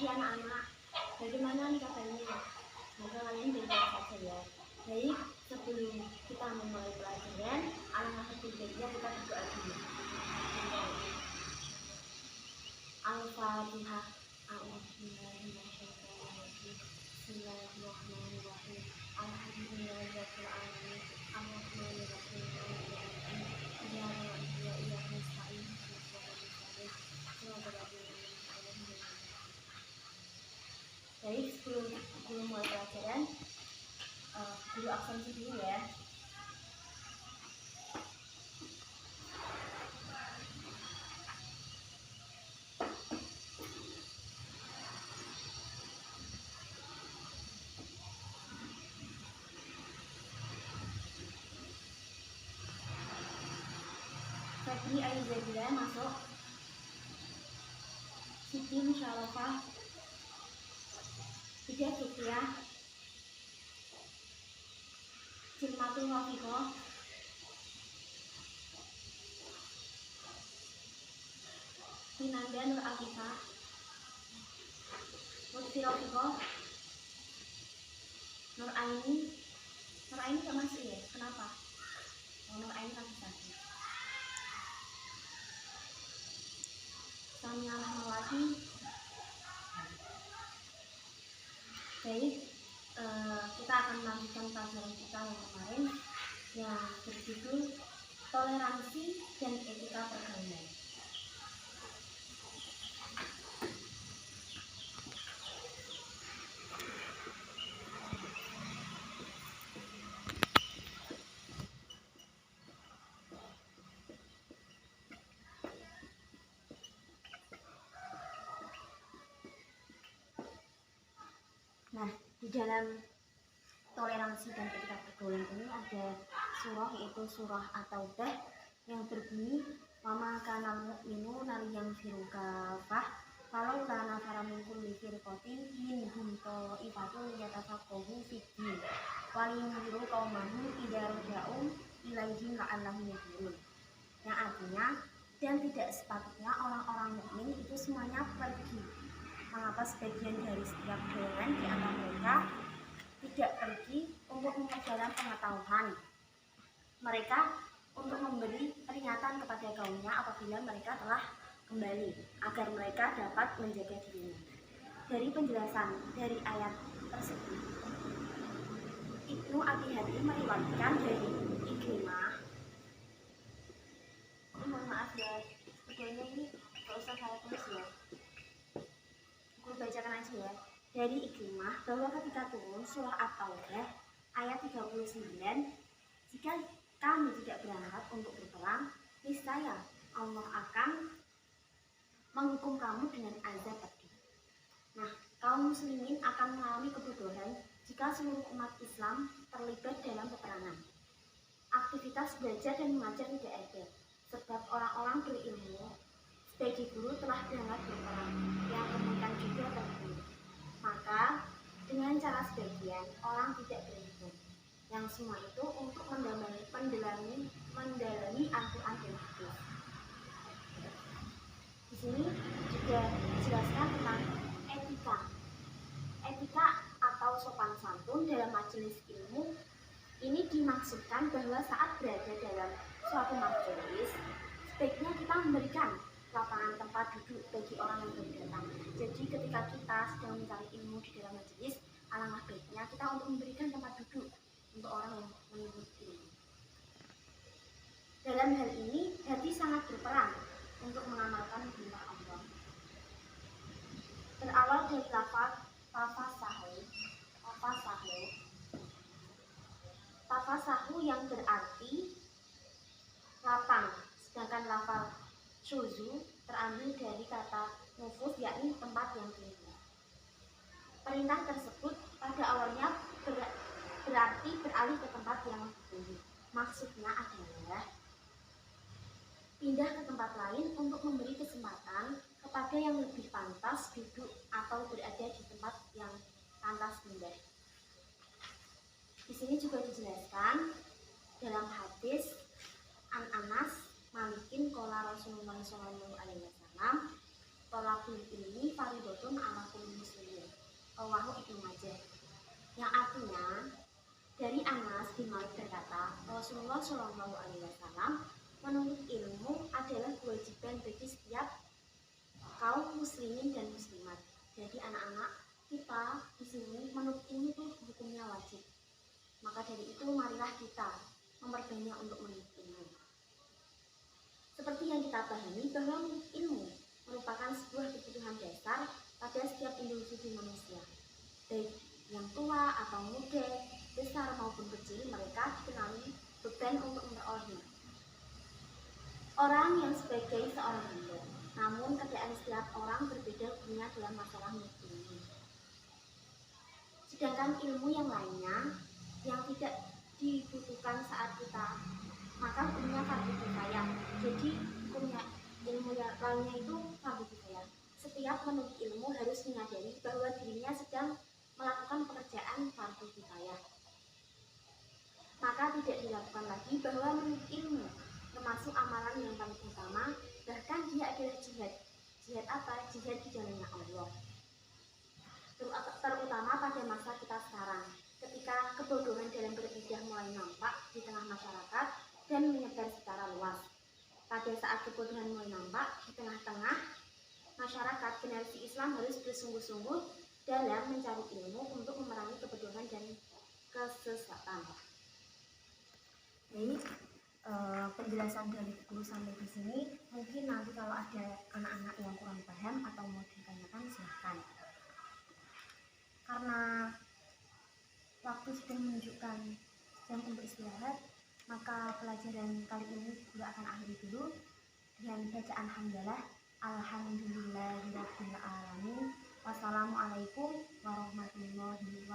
Hai anak-anak, bagaimana nih kabarnya? Semoga kalian baik-baik saja ya. Baik, sebelum kita memulai pelajaran, alangkah lebih baiknya kita berdoa dulu. Al-Fatihah. Bismillahirrahmanirrahim. Alhamdulillahirabbil alamin. Arrahmanirrahim. Baik, sebelum mulai pelajaran, guru absensi dulu ya. Febri Aizabila masuk. Siti Musyarofa, Ida Fikria, Cilmatul Wafiqoh, Vinanda Nur Afifah, Lutfi Rafiqoh, Nur Aini gak masuk ya? Kenapa? Nur Aini kan bisa. Samia Rahmawati. Baik, kita akan melanjutkan pelajaran kita yang kemarin yang berjudul toleransi dan etika pergaulan. Nah, di dalam toleransi dan etika pergaulan ini ada surah, yaitu surah At-Taubah yang berbunyi wama kanal mu'minu liyanfiru kafah falau la nafara min kulli firqatin minhum ta'ifatun yatafaqahu fid-din wa liyunziru qaumahum idza raja'u ilaihim la'allahum yahdurun. Yang artinya, dan tidak sepatutnya orang-orang mukmin itu semuanya pergi. Mengapa sebagian dari setiap golongan di antara mereka tidak pergi untuk memperdalam pengetahuan mereka, untuk memberi peringatan kepada kaumnya apabila mereka telah kembali, agar mereka dapat menjaga dirinya. Dari penjelasan dari ayat tersebut, Ibnu Abi Hatim meriwayatkan dari Ikrimah. Mohon maaf ya, sebetulnya ini gak usah saya tulis ya, aku bacakan aja ya. Dari Ikrimah bahwa ketika turun surah At-Taubah ayat 39, jika kami tidak berangkat untuk berperang, niscaya Allah akan menghukum kamu dengan azab pedih. Nah, kaum muslimin akan mengalami kebodohan jika seluruh umat Islam terlibat dalam peperangan. Aktivitas belajar dan mengajar tidak ada, sebab orang-orang berilmu sebagai guru telah berangkat berperang, yang kemudian juga terbunuh. Maka dengan cara sebagian orang tidak berilmu, yang semua itu untuk mendalami Al-Quran dan hadis. Di sini juga dijelaskan tentang etika atau sopan santun dalam majelis ilmu. Ini dimaksudkan bahwa saat berada dalam suatu majelis, sebaiknya kita memberikan lapangan tempat duduk bagi orang yang baru datang. Jadi ketika kita sedang mencari ilmu di dalam majelis, alangkah baiknya kita untuk memberikan tempat duduk untuk orang yang menuntut ilmu. Dalam hal ini, hati sangat berperan untuk mengamalkan perintah Allah. Berawal dari lafaz tafasahu yang berarti lapang, sedangkan lafaz syuzu terambil dari kata nufus, yakni tempat yang tinggi. Perintah tersebut pada awalnya berarti beralih ke tempat yang tinggi. Maksudnya adalah pindah ke tempat lain untuk memberi kesempatan kepada yang lebih pantas duduk atau berada di tempat yang pantas pindah. Di sini juga dijelaskan dalam hadis An Anas Malikin qala Rasulullah sallallahu alaihi wasallam, tolakul ilmi faridotun ala kulli Rawahu Ibnu Majah. Yang artinya dari Anas bin Malik berkata, Rasulullah Shallallahu Alaihi Wasallam menuntut ilmu adalah kewajiban bagi setiap kaum muslimin dan muslimat. Jadi anak-anak kita di sini menuntut ilmu itu hukumnya wajib. Maka dari itu marilah kita memperbanyak untuk menuntut ilmu. Seperti yang kita pahami bahwa menuntut ilmu merupakan sebuah kebutuhan dasar pada setiap individu manusia, baik yang tua atau muda, besar maupun kecil, mereka dikenali beban untuk memperoleh. Orang yang sebagai seorang hamba, namun keadaan setiap orang berbeda punya dalam masalah menuntut ilmu. Sedangkan ilmu yang lainnya yang tidak dibutuhkan saat kita, maka hukumnya fardu kifayah. Jadi hukumnya ilmu yang lainnya itu fardu kifayah. Setiap menuntut ilmu harus menyadari bahwa dirinya sedang melakukan pekerjaan fardu kifayah. Maka tidak dilakukan lagi bahwa menuntut ilmu termasuk amalan yang paling utama, bahkan dia adalah jihad. Jihad apa? Jihad di jalannya Allah. Terutama pada masa kita sekarang, ketika kebodohan dalam beribadah mulai nampak di tengah masyarakat dan menyebar secara luas. Pada saat kebodohan mulai nampak di tengah-tengah masyarakat, generasi Islam harus bersungguh-sungguh dalam mencari ilmu untuk memerangi kebodohan dan kesesatan. Nah, ini penjelasan dari guru sampai di sini. Mungkin nanti kalau ada anak-anak yang kurang paham atau mau ditanyakan silahkan. Karena waktu sudah menunjukkan jam untuk istirahat, maka pelajaran kali ini juga akan akhiri dulu dengan bacaan hamdalah. Alhamdulillahirabbil alamin. Wassalamualaikum warahmatullahi wabarakatuh.